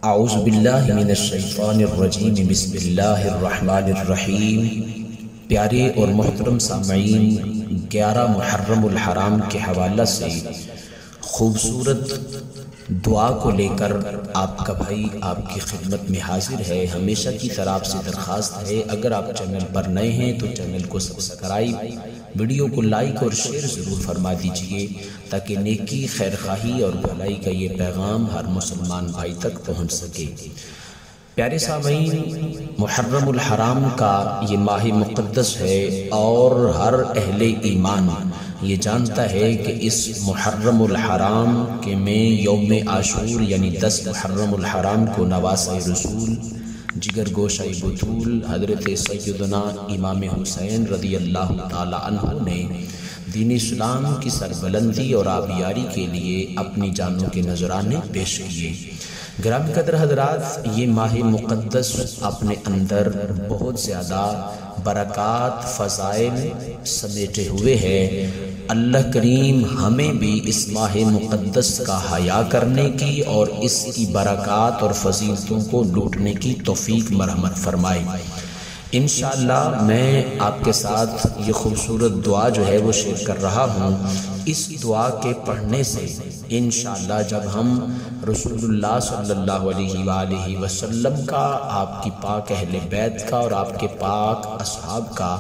اعوذ باللہ من الشیطان الرجیم بسم اللہ الرحمن الرحیم۔ پیارے اور محترم سامعین، 11 محرم الحرام کے حوالہ سے خوبصورت دعا کو لے کر آپ کا بھائی آپ کی خدمت میں حاضر ہے۔ ہمیشہ کی طرح آپ سے درخواست ہے، اگر آپ چینل پر نئے ہیں تو چینل کو سبسکرائب، ویڈیو کو لائک اور شیئر ضرور فرما دیجئے تاکہ نیکی، خیرخواہی اور بھلائی کا یہ پیغام ہر مسلمان بھائی تک پہنچ سکے۔ پیارے سامعین، محرم الحرام کا یہ ماہ مقدس ہے اور ہر اہل ایمان یہ جانتا ہے کہ اس محرم الحرام کے میں یوم عاشور یعنی 10 محرم الحرام کو نواسۂ رسول، جگر گوشہ بطول حضرت سیدنا امام حسین رضی اللہ تعالی عنہ نے دین اسلام کی سربلندی اور آبیاری کے لیے اپنی جانوں کے نذرانے پیش کیے۔ گرامی قدر حضرات، یہ ماہ مقدس اپنے اندر بہت زیادہ برکات، فضائل سمیٹے ہوئے ہے۔ اللہ کریم ہمیں بھی اس ماہ مقدس کا حیا کرنے کی اور اس کی برکات اور فضیلتوں کو لوٹنے کی توفیق مرحمت فرمائے۔ انشاءاللہ میں آپ کے ساتھ یہ خوبصورت دعا جو ہے وہ شیئر کر رہا ہوں۔ اس دعا کے پڑھنے سے انشاءاللہ جب ہم رسول اللہ صلی اللہ علیہ وآلہ وسلم کا، آپ کی پاک اہل بیت کا اور آپ کے پاک اصحاب کا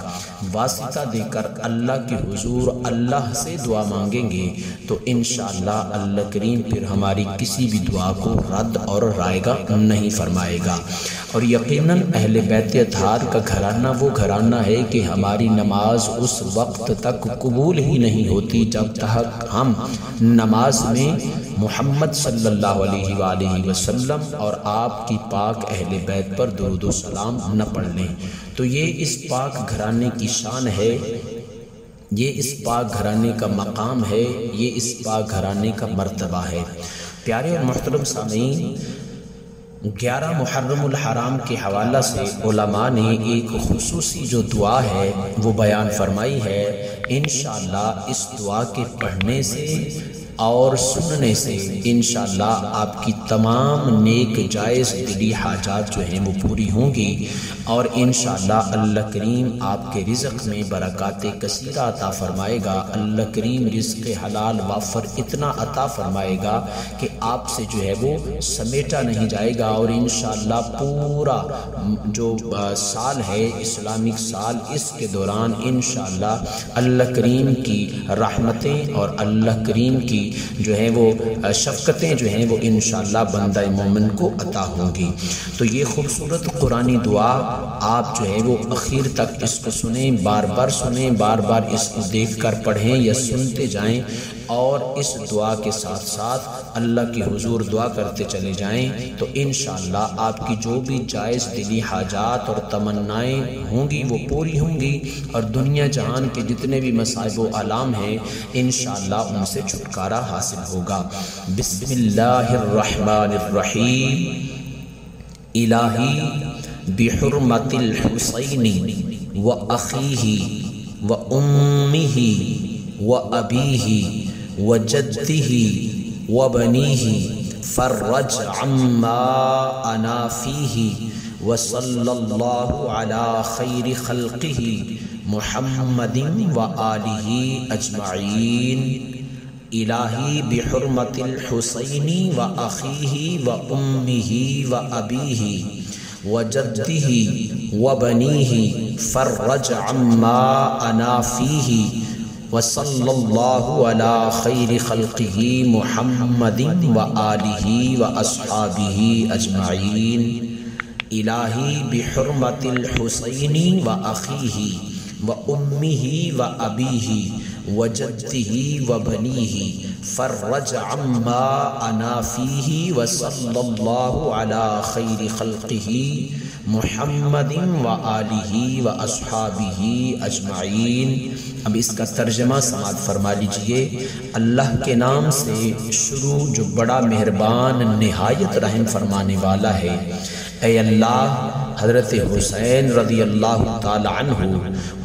واسطہ دے کر اللہ کے حضور اللہ سے دعا مانگیں گے تو انشاءاللہ اللہ کریم پھر ہماری کسی بھی دعا کو رد اور رائگہ نہیں فرمائے گا۔ اور یقیناً اہل بیت اطہار کا گھرانہ وہ گھرانہ ہے کہ ہماری نماز اس وقت تک قبول ہی نہیں ہوتی جب تک ہم نماز میں محمد صلی اللہ علیہ وآلہ وسلم اور آپ کی پاک اہل بیت پر درود و سلام نہ پڑھ لیں۔ تو یہ اس پاک گھرانے کی شان ہے، یہ اس پاک گھرانے کا مقام ہے، یہ اس پاک گھرانے کا مرتبہ ہے۔ پیارے اور محترم سامعین، 11 محرم الحرام کے حوالہ سے علماء نے ایک خصوصی جو دعا ہے وہ بیان فرمائی ہے۔ انشاءاللہ اس دعا کے پڑھنے سے اور سننے سے انشاءاللہ آپ کی تمام نیک جائز دلی حاجات جو ہیں وہ پوری ہوں گی اور انشاءاللہ اللہ کریم آپ کے رزق میں برکات کثیرہ عطا فرمائے گا۔ اللہ کریم رزق حلال وافر اتنا عطا فرمائے گا کہ آپ سے جو ہے وہ سمیٹا نہیں جائے گا، اور انشاءاللہ پورا جو سال ہے اسلامک سال، اس کے دوران انشاءاللہ اللہ کریم کی رحمتیں اور اللہ کریم کی جو ہے وہ شفقتیں جو ہیں وہ انشاءاللہ بندہ مومن کو عطا ہوں گی۔ تو یہ خوبصورت قرآنی دعا آپ جو ہے وہ اخیر تک اس کو سنیں، بار بار سنیں، بار بار اس کو دیکھ کر پڑھیں یا سنتے جائیں، اور اس دعا کے ساتھ ساتھ اللہ کی حضور دعا کرتے چلے جائیں تو انشاءاللہ آپ کی جو بھی جائز دلی حاجات اور تمنائیں ہوں گی وہ پوری ہوں گی، اور دنیا جہان کے جتنے بھی مصائب و آلام ہیں انشاءاللہ ان سے چھٹکارا حاصل ہوگا۔ بسم اللہ الرحمن الرحیم۔ الہی بحرمت الحسین و اخیہ و امہ و ابیہ و جدہ و بنیہ فرج عما انا فیہ و صلی اللہ علی خیر خلقہ محمد و آلہ اجمعین۔ الہی بحرمت الحسین و اخیہ و امہ و ابیہ و جدہ و بنیہ فرج عما انا فیہ وصلی اللہ علی خیر خلقہ محمد و آلہ و اصحابہ اجمعین۔ الہی بحرمت الحسین و اخیہ و امہ و ابیہ و جدہ و بنیہ فرج عما انا فیہ وصلی اللہ علی خیر خلقہ محمد و آلہ و اصحابہ اجمعین۔ اب اس کا ترجمہ سماعت فرما لیجئے۔ اللہ کے نام سے شروع جو بڑا مہربان نہایت رحم فرمانے والا ہے۔ اے اللہ، حضرت حسین رضی اللہ تعالی عنہ،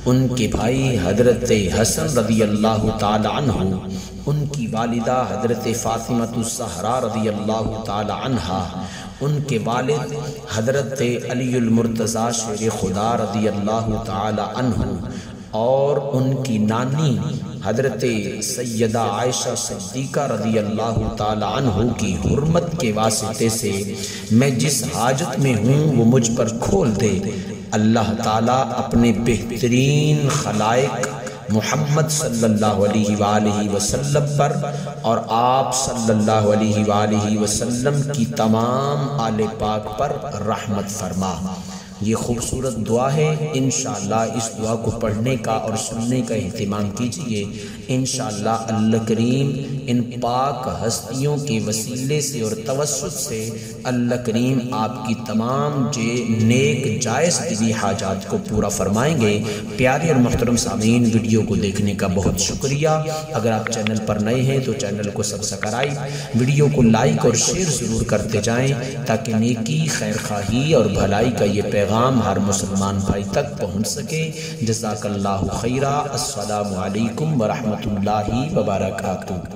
ان کے بھائی حضرت حسن رضی اللہ تعالی عنہ، ان کی والدہ حضرت فاطمہ الزہرا رضی اللہ تعالی عنہا، ان کے والد حضرت علی المرتضیٰ شیر خدا رضی اللہ تعالی عنہ اور ان کی نانی حضرت سیدہ عائشہ صدیقہ رضی اللہ تعالی عنہ کی حرمت کے واسطے سے میں جس حاجت میں ہوں وہ مجھ پر کھول دے۔ اللہ تعالیٰ اپنے بہترین خلائق محمد صلی اللہ علیہ وآلہ وسلم پر اور آپ صلی اللہ علیہ وآلہ وسلم کی تمام آل پاک پر رحمت فرما۔ یہ خوبصورت دعا ہے، انشاءاللہ اس دعا کو پڑھنے کا اور سننے کا اہتمام کیجئے۔ انشاءاللہ اللہ کریم ان پاک ہستیوں کے وسیلے سے اور توسط سے اللہ کریم آپ کی تمام نیک جائز دلی حاجات کو پورا فرمائیں گے۔ پیارے اور محترم سامعین، ویڈیو کو دیکھنے کا بہت شکریہ۔ اگر آپ چینل پر نئے ہیں تو چینل کو سبسکرائب، ویڈیو کو لائک اور شیئر ضرور کرتے جائیں تاکہ نیکی، خیر خواہی اور بھلائی کا یہ پیغام ہر مسلمان بھائی تک پہنچ سکے۔ جزاک اللہ خیرہ۔ السلام علیکم ورحمۃ اللہ وبرکاتہ۔